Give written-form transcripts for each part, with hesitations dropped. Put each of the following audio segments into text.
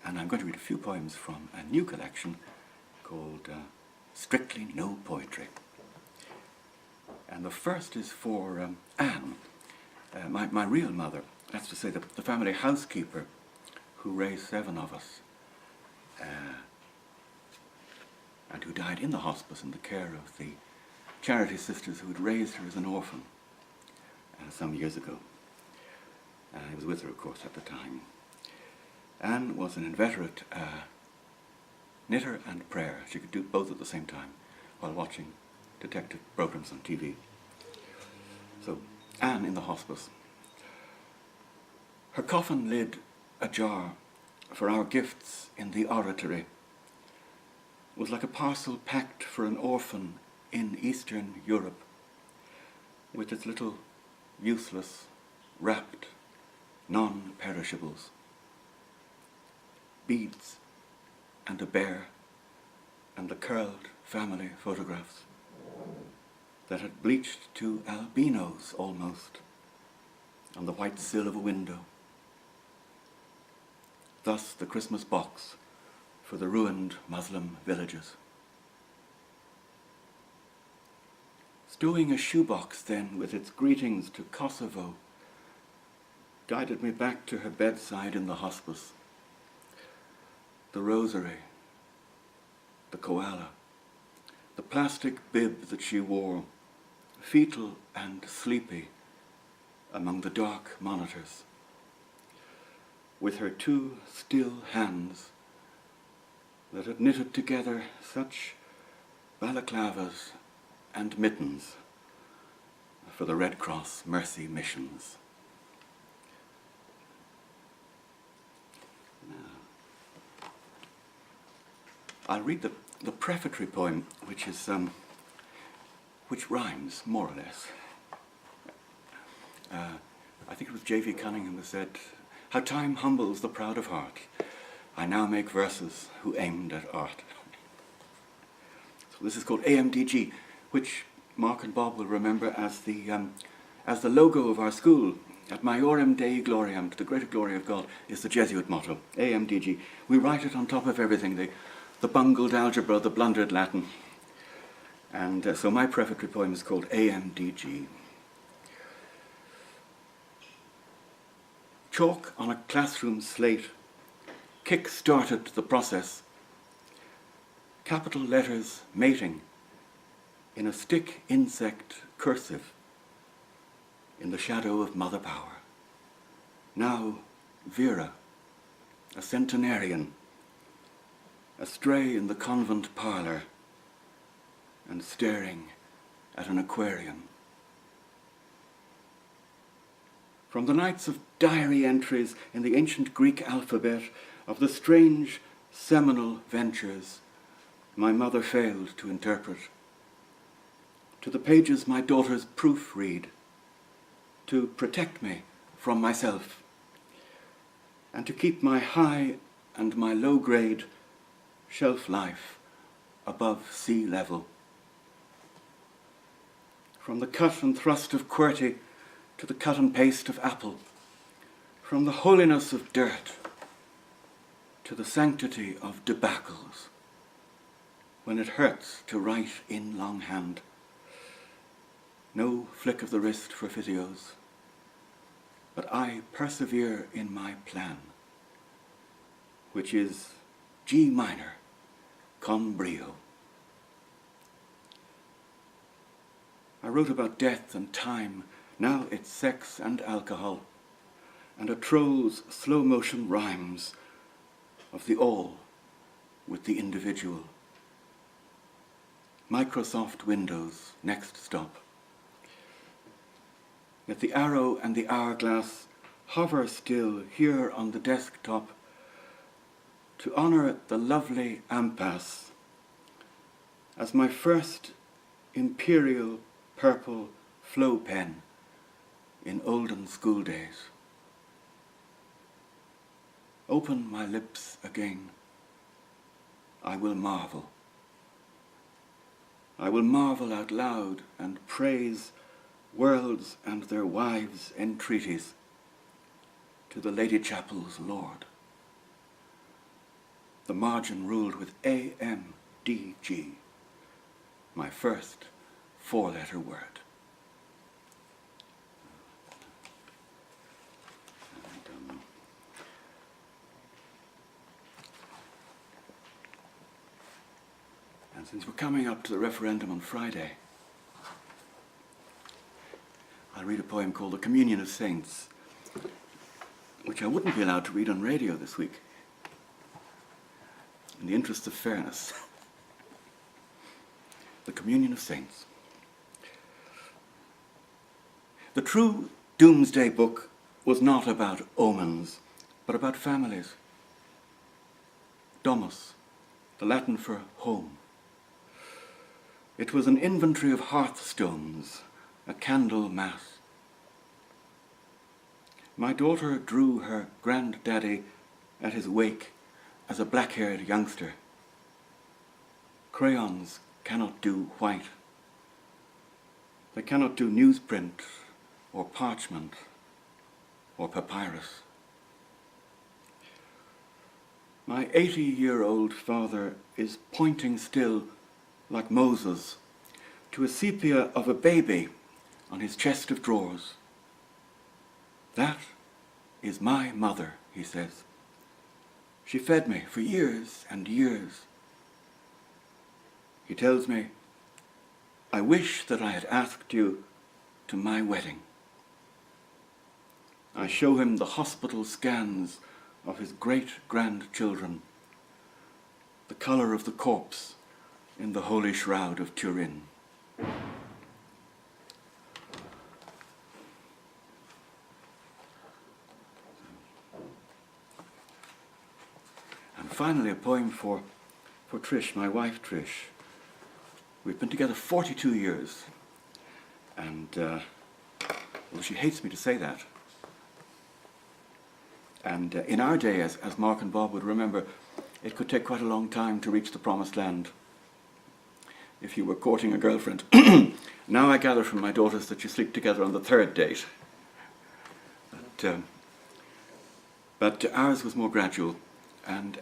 and I'm going to read a few poems from a new collection called Strictly No Poetry. And the first is for Anne, my real mother, that's to say the family housekeeper who raised 7 of us, and who died in the hospice in the care of the charity sisters who had raised her as an orphan some years ago. I was with her, of course, at the time. Anne was an inveterate knitter and prayer. She could do both at the same time while watching detective programs on TV. So, Anne in the hospice. Her coffin lid ajar for our gifts in the oratory was like a parcel packed for an orphan in Eastern Europe, with its little useless, wrapped, non-perishables, beads and a bear and the curled family photographs that had bleached to albinos almost on the white sill of a window. Thus the Christmas box for the ruined Muslim villages. Stowing a shoebox then with its greetings to Kosovo guided me back to her bedside in the hospice. The rosary, the koala, the plastic bib that she wore, fetal and sleepy among the dark monitors, with her 2 still hands that had knitted together such balaclavas and mittens for the Red Cross Mercy missions. Now, I'll read the prefatory poem, which is which rhymes more or less. I think it was J.V. Cunningham who said, "How time humbles the proud of heart. I now make verses who aimed at art." So this is called AMDG, which Mark and Bob will remember as the logo of our school. At Maiorem Dei Gloriam, to the greater glory of God, is the Jesuit motto, AMDG. We write it on top of everything, the bungled algebra, the blundered Latin. And so my prefatory poem is called AMDG. Chalk on a classroom slate kick-started the process. Capital letters mating in a stick insect cursive in the shadow of Mother Power. Now Vera, a centenarian, astray in the convent parlour and staring at an aquarium. From the nights of diary entries in the ancient Greek alphabet of the strange seminal ventures my mother failed to interpret, to the pages my daughters proofread, to protect me from myself, and to keep my high and my low grade shelf life above sea level. From the cut and thrust of QWERTY to the cut and paste of Apple, from the holiness of dirt to the sanctity of debacles, when it hurts to write in longhand. No flick of the wrist for physios, but I persevere in my plan, which is G minor, con brio. I wrote about death and time, now it's sex and alcohol, and a troll's slow-motion rhymes of the all with the individual. Microsoft Windows, next stop. Yet the arrow and the hourglass hover still here on the desktop to honour the lovely impasse as my first imperial purple flow pen in olden school days. Open my lips again. I will marvel. I will marvel out loud and praise worlds and their wives' entreaties to the Lady Chapel's Lord. the margin ruled with A-M-D-G, my first four-letter word. And since we're coming up to the referendum on Friday, I'll read a poem called The Communion of Saints, which I wouldn't be allowed to read on radio this week, in the interest of fairness. The Communion of Saints. The true Doomsday Book was not about omens, but about families. Domus, the Latin for home. It was an inventory of hearthstones, a candle mass. My daughter drew her granddaddy at his wake as a black-haired youngster. Crayons cannot do white. They cannot do newsprint or parchment or papyrus. My 80-year-old father is pointing still, like Moses, to a sepia of a baby on his chest of drawers. That is my mother, he says. She fed me for years and years. He tells me, I wish that I had asked you to my wedding. I show him the hospital scans of his great-grandchildren, the colour of the corpse in the holy shroud of Turin. And finally, a poem for Trish, my wife Trish. We've been together 42 years, and well, she hates me to say that. And in our day, as Mark and Bob would remember, it could take quite a long time to reach the promised land if you were courting a girlfriend. Now I gather from my daughters that you sleep together on the third date. But ours was more gradual, and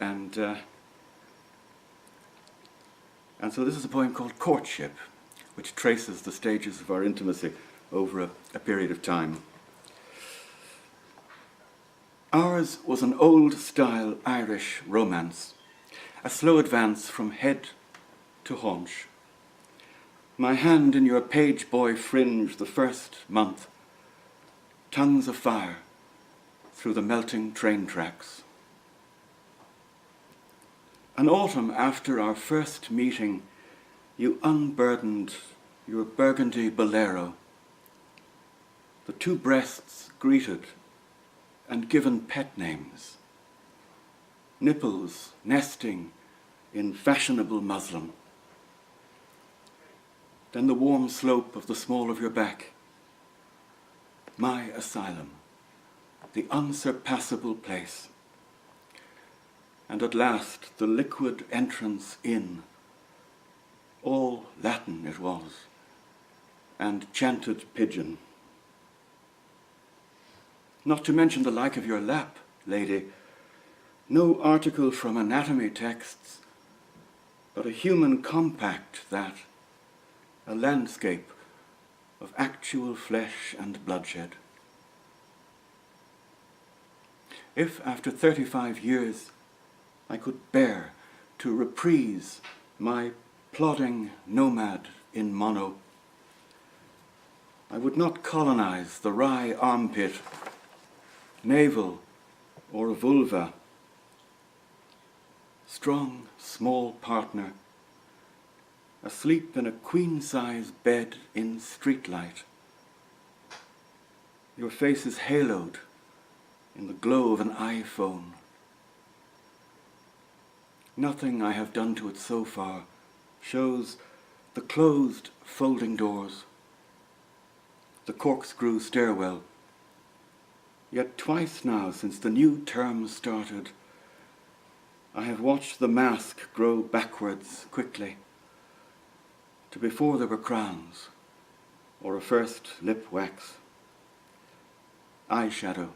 so this is a poem called Courtship, which traces the stages of our intimacy over a period of time. Ours was an old-style Irish romance, a slow advance from head to haunch. My hand in your page boy fringe the first month, tongues of fire through the melting train tracks. An autumn after our first meeting, you unburdened your burgundy bolero. The two breasts greeted and given pet names. Nipples nesting in fashionable muslin. Then the warm slope of the small of your back. My asylum, the unsurpassable place. And at last the liquid entrance in. All Latin it was, and chanted pigeon. Not to mention the like of your lap, lady. No article from anatomy texts, but a human compact that, a landscape of actual flesh and bloodshed. If after 35 years I could bear to reprise my plodding nomad in mono, I would not colonize the wry armpit, navel or vulva. Strong, small partner, asleep in a queen-size bed in streetlight. Your face is haloed in the glow of an iPhone. Nothing I have done to it so far shows the closed folding doors, the corkscrew stairwell. Yet twice now since the new term started, I have watched the mask grow backwards quickly to before there were crowns or a first lip wax, eyeshadow,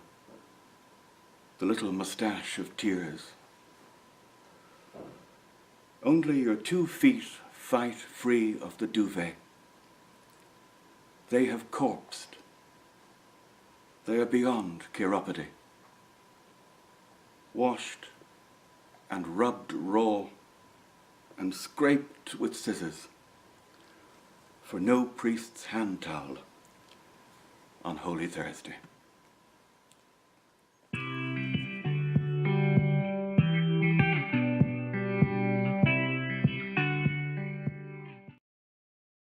the little moustache of tears. Only your 2 feet fight free of the duvet. They have corpsed. They are beyond chiropody. Washed and rubbed raw and scraped with scissors for no priest's hand towel on Holy Thursday.